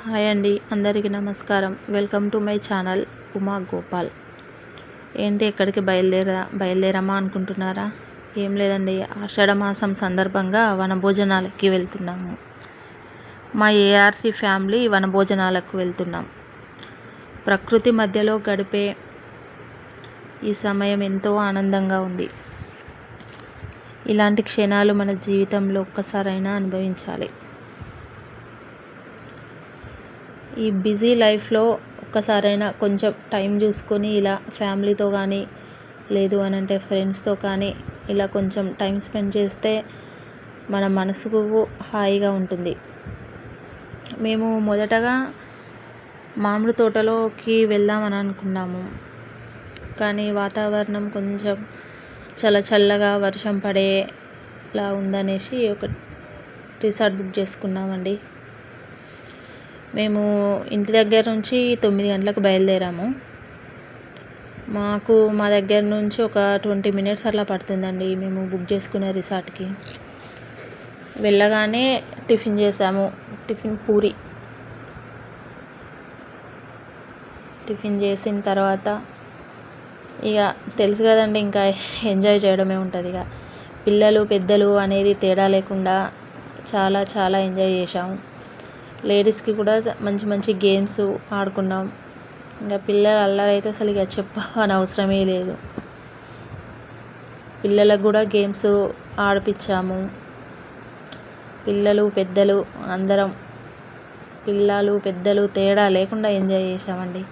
Hi అండి, అందరికీ నమస్కారం. Welcome to my channel Uma Gopal. ఏంటి ఎక్కడికి బయలుదేరామా అనుకుంటున్నారా? ఏం లేదండి, ఆషాఢ మాసం సందర్భంగా వనభోజనాలకి వెళ్తున్నాము. మా ఏఆర్సి ఫ్యామిలీ వనభోజనాలకు వెళ్తున్నాం. ప్రకృతి మధ్యలో గడిపే ఈ సమయం ఎంతో ఆనందంగా ఉంది. ఇలాంటి క్షణాలు మన జీవితంలో ఒక్కసారైనా అనుభవించాలి. ఈ బిజీ లైఫ్లో ఒక్కసారైనా కొంచెం టైం చూసుకొని ఇలా ఫ్యామిలీతో కానీ లేదు అని అంటే ఫ్రెండ్స్తో కానీ ఇలా కొంచెం టైం స్పెండ్ చేస్తే మన మనసుకు హాయిగా ఉంటుంది. మేము మొదటగా మామిడి తోటలోకి వెళ్దామని అనుకున్నాము, కానీ వాతావరణం కొంచెం చల్లగా వర్షం పడేలా ఉందనేసి ఒక రిసార్ట్ బుక్ చేసుకున్నామండి. మేము ఇంటి దగ్గర నుంచి 9 గంటలకు బయలుదేరాము. మా దగ్గర నుంచి ఒక 20 మినిట్స్ అట్లా పడుతుందండి మేము బుక్ చేసుకునే రిసార్ట్కి. వెళ్ళగానే టిఫిన్ చేసాము. పూరి టిఫిన్ చేసిన తర్వాత ఇక తెలుసు కదండి, ఇంకా ఎంజాయ్ చేయడమే ఉంటుంది. ఇక పిల్లలు పెద్దలు అనేది తేడా లేకుండా చాలా ఎంజాయ్ చేసాము. లేడీస్కి కూడా మంచి గేమ్స్ ఆడుకున్నాం. ఇంకా పిల్లల అల్లరి అయితే అసలు ఇక చెప్పని అవసరమే లేదు. పిల్లలకు కూడా గేమ్స్ ఆడిపించాము. పిల్లలు పెద్దలు అందరం, పిల్లలు పెద్దలు తేడా లేకుండా ఎంజాయ్ చేసామండి.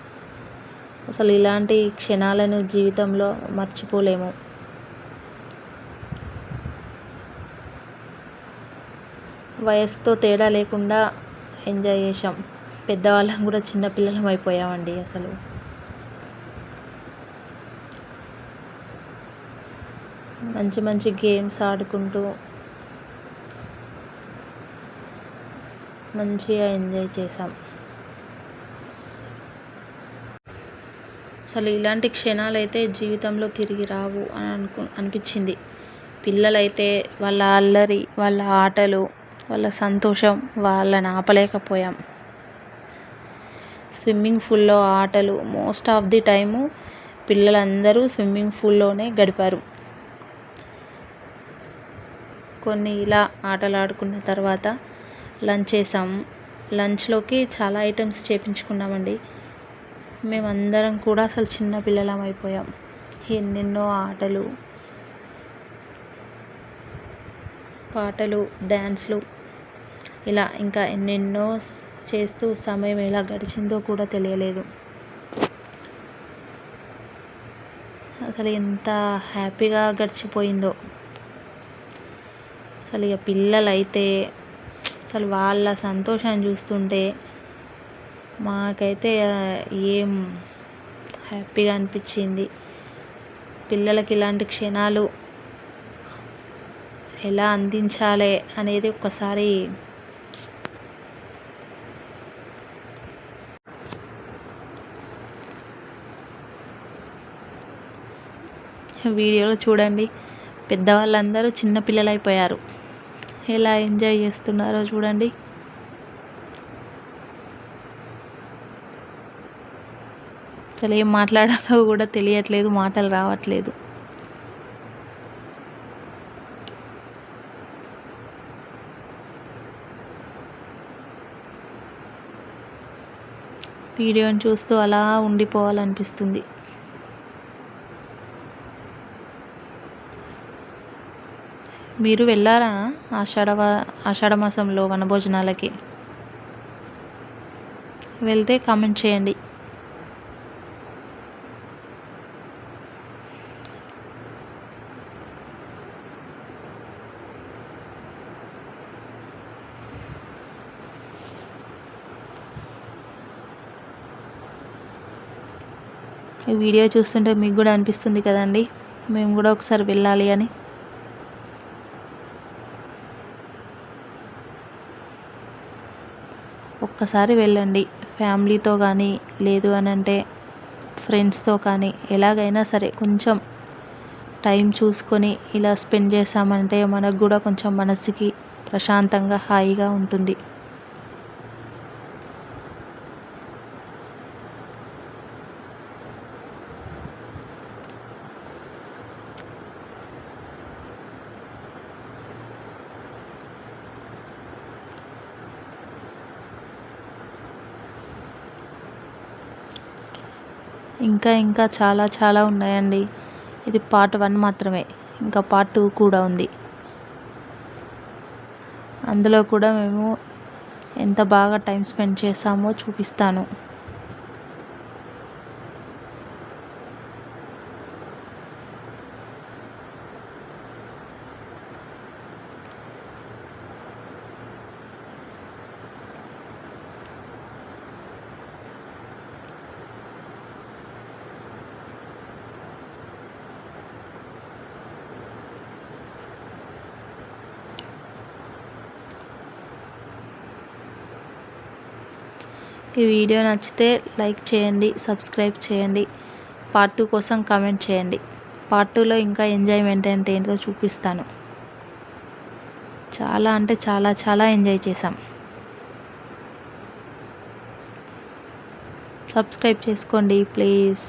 అసలు ఇలాంటి క్షణాలను జీవితంలో మర్చిపోలేము. వయసుతో తేడా లేకుండా ఎంజాయ్ చేసాం. పెద్దవాళ్ళం కూడా చిన్నపిల్లలం అయిపోయామండి. అసలు మంచి గేమ్స్ ఆడుకుంటూ మంచిగా ఎంజాయ్ చేసాం. అసలు ఇలాంటి క్షణాలు అయితే జీవితంలో తిరిగి రావు అని అనిపించింది. పిల్లలైతే వాళ్ళ అల్లరి, వాళ్ళ ఆటలు, వాళ్ళ సంతోషం వాళ్ళని ఆపలేకపోయాం. స్విమ్మింగ్ పూల్లో ఆటలు మోస్ట్ ఆఫ్ ది టైము పిల్లలందరూ స్విమ్మింగ్ పూల్లోనే గడిపారు. కొన్ని ఇలా ఆటలు ఆడుకున్న తర్వాత లంచ్ చేసాము. లంచ్లోకి చాలా ఐటమ్స్ చేపించుకున్నామండి. మేమందరం కూడా అసలు చిన్న పిల్లలం అయిపోయాం. ఎన్నెన్నో ఆటలు, పాటలు, డ్యాన్స్లు ఇలా ఇంకా ఎన్నెన్నో చేస్తూ సమయం ఎలా గడిచిందో కూడా తెలియలేదు. అసలు ఎంత హ్యాపీగా గడిచిపోయిందో. అసలు ఇక పిల్లలైతే అసలు వాళ్ళ సంతోషాన్ని చూస్తుంటే మాకైతే ఏం హ్యాపీగా అనిపించింది. పిల్లలకి ఇలాంటి క్షణాలు ఎలా అందించాలి అనేది ఒక్కసారి వీడియోలో చూడండి. పెద్దవాళ్ళందరూ చిన్నపిల్లలు అయిపోయారు. ఎలా ఎంజాయ్ చేస్తున్నారో చూడండి. అసలు ఏం మాట్లాడాలో కూడా తెలియట్లేదు, మాటలు రావట్లేదు. వీడియోని చూస్తూ అలా ఉండిపోవాలనిపిస్తుంది. మీరు వెళ్ళారా ఆషాఢ మాసంలో వనభోజనాలకి? వెళ్తే కామెంట్ చేయండి. ఈ వీడియో చూస్తుంటే మీకు కూడా అనిపిస్తుంది కదండి, మేము కూడా ఒకసారి వెళ్ళాలి అని. ఒక్కసారి వెళ్ళండి ఫ్యామిలీతో కానీ లేదు అని అంటే ఫ్రెండ్స్తో కానీ ఎలాగైనా సరే కొంచెం టైం చూసుకొని ఇలా స్పెండ్ చేసామంటే మనకు కూడా కొంచెం మనసుకి ప్రశాంతంగా హాయిగా ఉంటుంది. ఇంకా ఇంకా చాలా చాలా ఉన్నాయండి. ఇది పార్ట్ 1 మాత్రమే. ఇంకా పార్ట్ 2 కూడా ఉంది. అందులో కూడా మేము ఎంత బాగా టైం స్పెండ్ చేసామో చూపిస్తాను. ఈ వీడియో నచ్చితే లైక్ చేయండి, సబ్స్క్రైబ్ చేయండి. పార్ట్ 2 కోసం కామెంట్ చేయండి. పార్ట్ 2లో ఇంకా ఎంజాయ్మెంట్ అంటే ఏంటో చూపిస్తాను. చాలా అంటే చాలా చాలా ఎంజాయ్ చేసాం. సబ్స్క్రైబ్ చేసుకోండి ప్లీజ్.